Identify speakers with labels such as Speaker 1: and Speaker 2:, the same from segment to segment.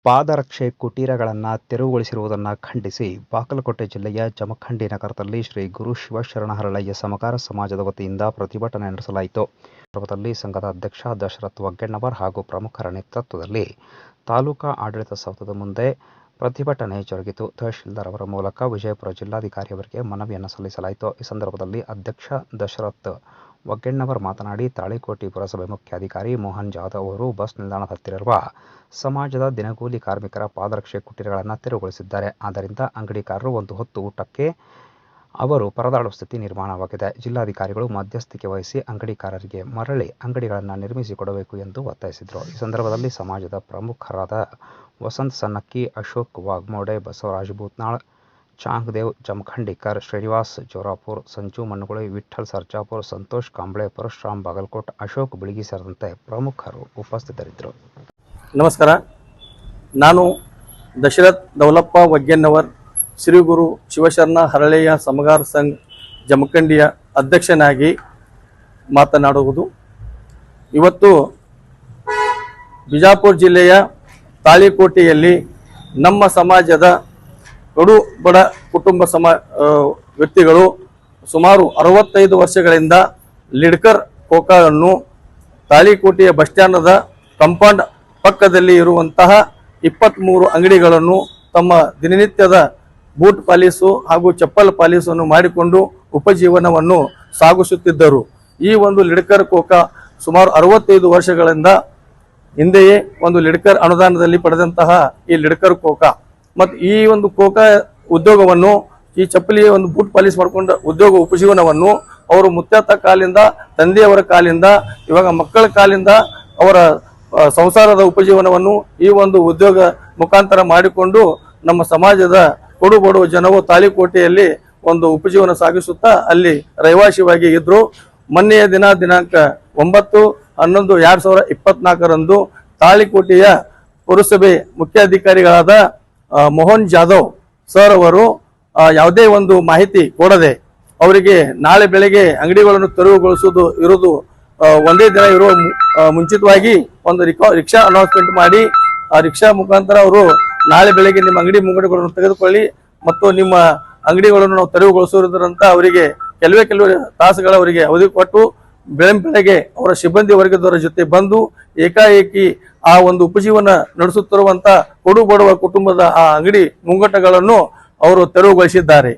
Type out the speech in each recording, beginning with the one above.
Speaker 1: ಪಾದರಕ್ಷೆ ಕುಟೀರಗಳನ್ನು ತೆರವುಗೊಳಿಸಿರುವುದನ್ನು ಖಂಡಿಸಿ ಬಾಗಲಕೋಟೆ ಜಿಲ್ಲೆಯ ಜಮಖಂಡಿ ನಗರದಲ್ಲಿ ಶ್ರೀ ಗುರು ಶಿವಶರಣ ಹರಳಯ್ಯ ಸಮಗಾರ ಸಮಾಜದ ವತಿಯಿಂದ ಪ್ರತಿಭಟನೆ ನಡೆಸಲಾಯಿತು. ಸಂದರ್ಭದಲ್ಲಿ ಸಂಘದ ಅಧ್ಯಕ್ಷ ದಶರಥ್ ವಗ್ಗೆಣ್ಣವರ್ ಹಾಗೂ ಪ್ರಮುಖರ ನೇತೃತ್ವದಲ್ಲಿ ತಾಲೂಕಾ ಆಡಳಿತ ಸೌಧದ ಮುಂದೆ ಪ್ರತಿಭಟನೆ ಜರುಗಿತು. ತಹಶೀಲ್ದಾರ್ ಅವರ ಮೂಲಕ ವಿಜಯಪುರ ಜಿಲ್ಲಾಧಿಕಾರಿಯವರಿಗೆ ಮನವಿಯನ್ನು ಸಲ್ಲಿಸಲಾಯಿತು. ಈ ಸಂದರ್ಭದಲ್ಲಿ ಅಧ್ಯಕ್ಷ ದಶರಥ್ ವಗ್ಗೆಣ್ಣವರ್ ಮಾತನಾಡಿ, ತಾಳಿಕೋಟೆ ಪುರಸಭೆ ಮುಖ್ಯಾಧಿಕಾರಿ ಮೋಹನ್ ಜಾಧವ್ ಅವರು ಬಸ್ ನಿಲ್ದಾಣದ ಹತ್ತಿರ ಇರುವ ಸಮಾಜದ ದಿನಗೂಲಿ ಕಾರ್ಮಿಕರ ಪಾದರಕ್ಷೆ ಕುಟೀರಗಳನ್ನು ತೆರವುಗೊಳಿಸಿದ್ದಾರೆ. ಆದ್ದರಿಂದ ಅಂಗಡಿಕಾರರು ಒಂದು ಹೊತ್ತು ಊಟಕ್ಕೆ ಅವರು ಪರದಾಡುವ ಸ್ಥಿತಿ ನಿರ್ಮಾಣವಾಗಿದೆ. ಜಿಲ್ಲಾಧಿಕಾರಿಗಳು ಮಧ್ಯಸ್ಥಿಕೆ ವಹಿಸಿ ಅಂಗಡಿಕಾರರಿಗೆ ಮರಳಿ ಅಂಗಡಿಗಳನ್ನು ನಿರ್ಮಿಸಿಕೊಡಬೇಕು ಎಂದು ಒತ್ತಾಯಿಸಿದರು. ಈ ಸಂದರ್ಭದಲ್ಲಿ ಸಮಾಜದ ಪ್ರಮುಖರಾದ ವಸಂತ್ ಸನ್ನಕ್ಕಿ, ಅಶೋಕ್ ವಾಗ್ಮೋಡೆ, ಬಸವರಾಜ್ ಬೂತ್ನಾಳ್, ಚಾಂಗ್ದೇವ್ ಜಮಖಂಡಿಕರ್, ಶ್ರೀನಿವಾಸ್ ಜೋರಾಪುರ್, ಸಂಜು ಮಣ್ಣುಗುಳಿ, ವಿಠ್ಠಲ್ ಸರ್ಜಾಪುರ್, ಸಂತೋಷ್ ಕಾಂಬ್ಳೆ, ಪರಶುರಾಮ್ ಬಾಗಲಕೋಟ್, ಅಶೋಕ್ ಬಿಳಿಗಿ ಸೇರಿದಂತೆ ಪ್ರಮುಖರು ಉಪಸ್ಥಿತರಿದ್ದರು.
Speaker 2: ನಮಸ್ಕಾರ. ನಾನು ದಶರಥ್ ದೌಲಪ್ಪ ವಗ್ಗೆಣ್ಣವರ್, ಶ್ರೀ ಗುರು ಶಿವಶರಣ ಹರಳಯ್ಯ ಸಮಗಾರ ಸಂಘ ಜಮಖಂಡಿಯ ಅಧ್ಯಕ್ಷನಾಗಿ ಮಾತನಾಡುವುದು. ಇವತ್ತು ಬಿಜಾಪುರ ಜಿಲ್ಲೆಯ ತಾಳಿಕೋಟೆಯಲ್ಲಿ ನಮ್ಮ ಸಮಾಜದ ಕಡು ಬಡ ಕುಟುಂಬ ವ್ಯಕ್ತಿಗಳು ಸುಮಾರು 65 ವರ್ಷಗಳಿಂದ ಲಿಡ್ಕರ್ ಕೋಕಾವನ್ನು ತಾಳಿಕೋಟೆಯ ಬಸ್ ಸ್ಟ್ಯಾಂಡದ ಕಂಪೌಂಡ್ ಪಕ್ಕದಲ್ಲಿ ಇರುವಂತಹ 23 ಅಂಗಡಿಗಳನ್ನು ತಮ್ಮ ದಿನನಿತ್ಯದ ಬೂಟ್ ಪಾಲಿಸು ಹಾಗೂ ಚಪ್ಪಲ್ ಪಾಲಿಸನ್ನು ಮಾಡಿಕೊಂಡು ಉಪಜೀವನವನ್ನು ಸಾಗಿಸುತ್ತಿದ್ದರು. ಈ ಒಂದು ಲಿಡ್ಕರ್ ಕೋಕಾ ಸುಮಾರು 65 ವರ್ಷಗಳಿಂದ ಹಿಂದೆಯೇ ಒಂದು ಲಿಡ್ಕರ್ ಅನುದಾನದಲ್ಲಿ ಪಡೆದಂತಹ ಈ ಲಿಡ್ಕರ್ ಕೋಕಾ ಮತ್ತು ಈ ಒಂದು ಕೋಕಾ ಉದ್ಯೋಗವನ್ನು, ಈ ಚಪ್ಪಲಿ ಒಂದು ಬೂಟ್ ಪಾಲಿಸ್ ಮಾಡಿಕೊಂಡ ಉದ್ಯೋಗ ಉಪಜೀವನವನ್ನು ಅವರು ಮುತ್ತಾತ ಕಾಲಿಂದ, ತಂದೆಯವರ ಕಾಲಿಂದ, ಇವಾಗ ಮಕ್ಕಳ ಕಾಲಿಂದ ಅವರ ಸಂಸಾರದ ಉಪಜೀವನವನ್ನು ಈ ಒಂದು ಉದ್ಯೋಗ ಮುಖಾಂತರ ಮಾಡಿಕೊಂಡು ನಮ್ಮ ಸಮಾಜದ ಕೊಡು ಬಡುವ ಜನವು ತಾಳಿಕೋಟೆಯಲ್ಲಿ ಒಂದು ಉಪಜೀವನ ಸಾಗಿಸುತ್ತಾ ಅಲ್ಲಿ ರಹಿವಾಸಿಯಾಗಿ ಇದ್ರು. ಮೊನ್ನೆಯ ದಿನಾಂಕ 9/11/2024 ತಾಳಿಕೋಟೆಯ ಪುರಸಭೆ ಮುಖ್ಯಾಧಿಕಾರಿಗಳಾದ ಮೋಹನ್ ಜಾಧವ್ ಸರ್ ಅವರು ಯಾವುದೇ ಒಂದು ಮಾಹಿತಿ ಕೊಡದೆ ಅವರಿಗೆ ನಾಳೆ ಬೆಳಗ್ಗೆ ಅಂಗಡಿಗಳನ್ನು ತೆರವುಗೊಳಿಸುವುದು ಇರುವುದು ಒಂದೇ ದಿನ ಇರುವ ಮುಂಚಿತವಾಗಿ ಒಂದು ರಿಕ್ಷಾ ಅನೌನ್ಸ್ಮೆಂಟ್ ಮಾಡಿ ಆ ರಿಕ್ಷಾ ಮುಖಾಂತರ ಅವರು ನಾಳೆ ಬೆಳಗ್ಗೆ ನಿಮ್ಮ ಅಂಗಡಿ ಮುಂಗಡೆಗಳನ್ನು ತೆಗೆದುಕೊಳ್ಳಿ ಮತ್ತು ನಿಮ್ಮ ಅಂಗಡಿಗಳನ್ನು ನಾವು ತೆರವುಗೊಳಿಸುವುದರಂತ ಅವರಿಗೆ ಕೆಲವೇ ತಾಸುಗಳ ಅವರಿಗೆ ಅವಧಿ ಕೊಟ್ಟು ಬೆಳಗ್ಗೆ ಅವರ ಸಿಬ್ಬಂದಿ ವರ್ಗದವರ ಜೊತೆ ಬಂದು ಏಕಾಏಕಿ ಆ ಒಂದು ಉಪಜೀವನ ನಡೆಸುತ್ತಿರುವಂತ ಕೊಡು ಬಡುವ ಕುಟುಂಬದ ಆ ಅಂಗಡಿ ಮುಂಗಟ್ಟಗಳನ್ನು ಅವರು ತೆರವುಗೊಳಿಸಿದ್ದಾರೆ.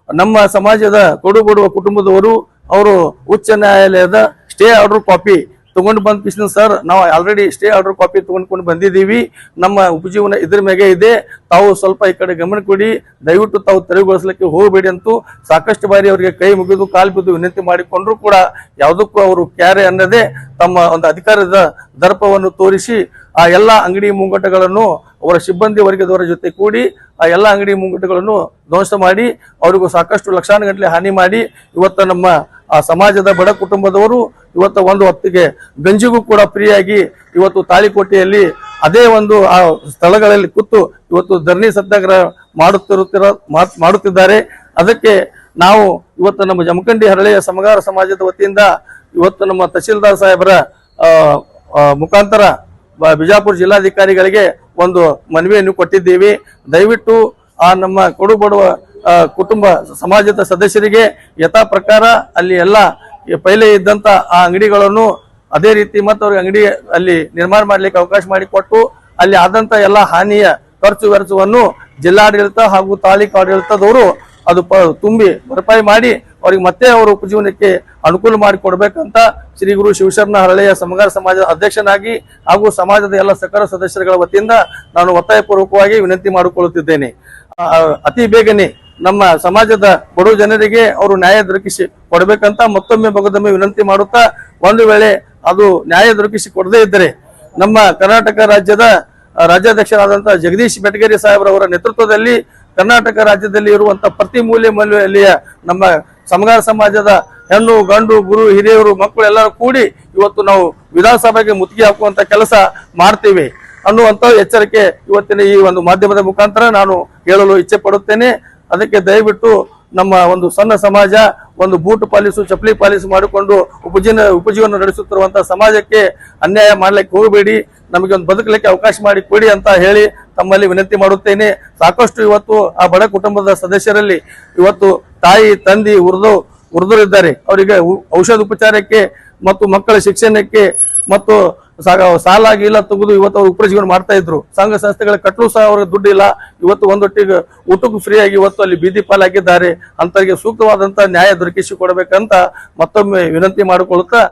Speaker 2: ನಮ್ಮ ಸಮಾಜದ ಕೊಡು ಬಡುವ ಕುಟುಂಬದವರು ಅವರು ಉಚ್ಚ ನ್ಯಾಯಾಲಯದ ಸ್ಟೇ ಆರ್ಡರ್ ಕಾಪಿ ತಗೊಂಡು ಬಂದ ಸರ್, ನಾವು ಆಲ್ರೆಡಿ ಸ್ಟೇ ಆರ್ಡರ್ ಕಾಪಿ ತಗೊಂಡ್ಕೊಂಡು ಬಂದಿದ್ದೀವಿ, ನಮ್ಮ ಉಪಜೀವನ ಇದ್ರ ಮೇಲೆ ಇದೆ, ತಾವು ಸ್ವಲ್ಪ ಈ ಕಡೆ ಗಮನ ಕೊಡಿ, ದಯವಿಟ್ಟು ತಾವು ತೆರವುಗೊಳಿಸಲಿಕ್ಕೆ ಹೋಗಬೇಡಿ ಅಂತೂ ಸಾಕಷ್ಟು ಬಾರಿ ಅವರಿಗೆ ಕೈ ಮುಗಿದು ಕಾಲು ಬಿದ್ದು ವಿನಂತಿ ಮಾಡಿಕೊಂಡ್ರು ಕೂಡ ಯಾವುದಕ್ಕೂ ಅವರು ಕ್ಯಾರೆ ಅನ್ನದೇ ತಮ್ಮ ಒಂದು ಅಧಿಕಾರದ ದರ್ಪವನ್ನು ತೋರಿಸಿ ಆ ಎಲ್ಲ ಅಂಗಡಿ ಮುಂಗಟ್ಟಗಳನ್ನು ಅವರ ಸಿಬ್ಬಂದಿ ವರ್ಗದವರ ಜೊತೆ ಕೂಡಿ ಆ ಎಲ್ಲ ಅಂಗಡಿ ಮುಂಗಟ್ಟಗಳನ್ನು ಧ್ವಂಸ ಮಾಡಿ ಅವರಿಗೂ ಸಾಕಷ್ಟು ಲಕ್ಷಾನುಗಟ್ಟಲೆ ಹಾನಿ ಮಾಡಿ ಇವತ್ತು ನಮ್ಮ ಆ ಸಮಾಜದ ಬಡ ಕುಟುಂಬದವರು ಇವತ್ತು ಒಂದು ಹೊತ್ತಿಗೆ ಗಂಜಿಗೂ ಕೂಡ ಫ್ರೀಯಾಗಿ ಇವತ್ತು ತಾಳಿಕೋಟೆಯಲ್ಲಿ ಅದೇ ಒಂದು ಆ ಸ್ಥಳಗಳಲ್ಲಿ ಕೂತು ಇವತ್ತು ಧರಣಿ ಸತ್ಯಾಗ್ರಹ ಮಾಡುತ್ತಿದ್ದಾರೆ. ಅದಕ್ಕೆ ನಾವು ಇವತ್ತು ನಮ್ಮ ಜಮಖಂಡಿ ಹರಳಯ್ಯ ಸಮಗಾರ ಸಮಾಜದ ವತಿಯಿಂದ ಇವತ್ತು ನಮ್ಮ ತಹಶೀಲ್ದಾರ್ ಸಾಹೇಬರ ಮುಖಾಂತರ ಬಿಜಾಪುರ ಜಿಲ್ಲಾಧಿಕಾರಿಗಳಿಗೆ ಒಂದು ಮನವಿಯನ್ನು ಕೊಟ್ಟಿದ್ದೀವಿ. ದಯವಿಟ್ಟು ಆ ನಮ್ಮ ಕೊಡು ಬಡುವ ಕುಟುಂಬ ಸಮಾಜದ ಸದಸ್ಯರಿಗೆ ಯಥಾ ಪ್ರಕಾರ ಅಲ್ಲಿ ಎಲ್ಲ ಪೈಲೆ ಇದ್ದಂತ ಆ ಅಂಗಡಿಗಳನ್ನು ಅದೇ ರೀತಿ ಮತ್ತು ಅವ್ರಿಗೆ ಅಂಗಡಿ ಅಲ್ಲಿ ನಿರ್ಮಾಣ ಮಾಡ್ಲಿಕ್ಕೆ ಅವಕಾಶ ಮಾಡಿಕೊಟ್ಟು ಅಲ್ಲಿ ಆದಂತ ಎಲ್ಲ ಹಾನಿಯ ಖರ್ಚು ವೆಚ್ಚವನ್ನು ಜಿಲ್ಲಾಡಳಿತ ಹಾಗೂ ತಾಲೂಕು ಆಡಳಿತದವರು ಅದು ತುಂಬಿ ಭರಪಾಯಿ ಮಾಡಿ ಅವ್ರಿಗೆ ಮತ್ತೆ ಅವರ ಉಪಜೀವನಕ್ಕೆ ಅನುಕೂಲ ಮಾಡಿಕೊಡ್ಬೇಕಂತ ಶ್ರೀ ಗುರು ಶಿವಶರಣ ಹರಳಯ್ಯ ಸಮಗಾರ ಸಮಾಜದ ಅಧ್ಯಕ್ಷನಾಗಿ ಹಾಗೂ ಸಮಾಜದ ಎಲ್ಲ ಸಕಲ ಸದಸ್ಯರುಗಳ ವತಿಯಿಂದ ನಾನು ಒತ್ತಾಯಪೂರ್ವಕವಾಗಿ ವಿನಂತಿ ಮಾಡಿಕೊಳ್ಳುತ್ತಿದ್ದೇನೆ. ಅತಿ ಬೇಗನೆ ನಮ್ಮ ಸಮಾಜದ ಬಡ ಜನರಿಗೆ ಅವರು ನ್ಯಾಯ ದೊರಕಿಸಿ ಕೊಡಬೇಕಂತ ಮತ್ತೊಮ್ಮೆ ಮಗದೊಮ್ಮೆ ವಿನಂತಿ ಮಾಡುತ್ತಾ, ಒಂದು ವೇಳೆ ಅದು ನ್ಯಾಯ ದೊರಕಿಸಿ ಕೊಡದೇ ಇದ್ದರೆ ನಮ್ಮ ಕರ್ನಾಟಕ ರಾಜ್ಯದ ರಾಜ್ಯಾಧ್ಯಕ್ಷರಾದಂತಹ ಜಗದೀಶ್ ಬೆಟಗೇರಿ ಸಾಹೇಬ್ರವರ ನೇತೃತ್ವದಲ್ಲಿ ಕರ್ನಾಟಕ ರಾಜ್ಯದಲ್ಲಿ ಇರುವಂತಹ ಪ್ರತಿ ಮೂಲೆಯ ನಮ್ಮ ಸಮಗಾರ ಸಮಾಜದ ಹೆಣ್ಣು ಗಂಡು ಗುರು ಹಿರಿಯರು ಮಕ್ಕಳು ಎಲ್ಲರೂ ಕೂಡಿ ಇವತ್ತು ನಾವು ವಿಧಾನಸಭೆಗೆ ಮುತ್ತಿಗೆ ಹಾಕುವಂತ ಕೆಲಸ ಮಾಡ್ತೀವಿ ಅನ್ನುವಂತ ಎಚ್ಚರಿಕೆ ಇವತ್ತಿನ ಈ ಒಂದು ಮಾಧ್ಯಮದ ಮುಖಾಂತರ ನಾನು ಹೇಳಲು ಇಚ್ಛೆ ಪಡುತ್ತೇನೆ. ಅದಕ್ಕೆ ದಯವಿಟ್ಟು ನಮ್ಮ ಒಂದು ಸಣ್ಣ ಸಮಾಜ ಒಂದು ಬೂಟ್ ಪಾಲಿಸು ಚಪ್ಪಲಿ ಪಾಲಿಸು ಮಾಡಿಕೊಂಡು ಉಪಜೀವನ ನಡೆಸುತ್ತಿರುವಂತಹ ಸಮಾಜಕ್ಕೆ ಅನ್ಯಾಯ ಮಾಡ್ಲಿಕ್ಕೆ ಹೋಗಬೇಡಿ, ನಮಗೆ ಒಂದು ಬದುಕಲಿಕ್ಕೆ ಅವಕಾಶ ಮಾಡಿ ಕೊಡಿ ಅಂತ ಹೇಳಿ ತಮ್ಮಲ್ಲಿ ವಿನಂತಿ ಮಾಡುತ್ತೇನೆ. ಸಾಕಷ್ಟು ಇವತ್ತು ಆ ಬಡ ಕುಟುಂಬದ ಸದಸ್ಯರಲ್ಲಿ ಇವತ್ತು ತಾಯಿ ತಂದೆ ವೃದ್ಧರಿದ್ದಾರೆ. ಅವರಿಗೆ ಔಷಧ ಉಪಚಾರಕ್ಕೆ ಮತ್ತು ಮಕ್ಕಳ ಶಿಕ್ಷಣಕ್ಕೆ ಮತ್ತು ಸಾಲ ಗೀಲ ತೆಗೆದು ಇವತ್ತು ಅವರು ಉಪಜೀವನ ಮಾಡ್ತಾ ಇದ್ರು. ಸಂಘ ಸಂಸ್ಥೆಗಳ ಕಟ್ಟಲು ಸಹ ಅವ್ರಿಗೆ ದುಡ್ಡಿಲ್ಲ. ಇವತ್ತು ಒಂದೊಟ್ಟಿಗೆ ಊಟಕ್ಕೂ ಫ್ರೀ ಆಗಿ ಇವತ್ತು ಅಲ್ಲಿ ಬೀದಿ ಪಾಲಾಗಿದ್ದಾರೆ. ಅಂತವರಿಗೆ ಸೂಕ್ತವಾದಂತಹ ನ್ಯಾಯ ದೊರಕಿಸಿ ಕೊಡಬೇಕಂತ ಮತ್ತೊಮ್ಮೆ ವಿನಂತಿ ಮಾಡಿಕೊಳ್ಳುತ್ತಾ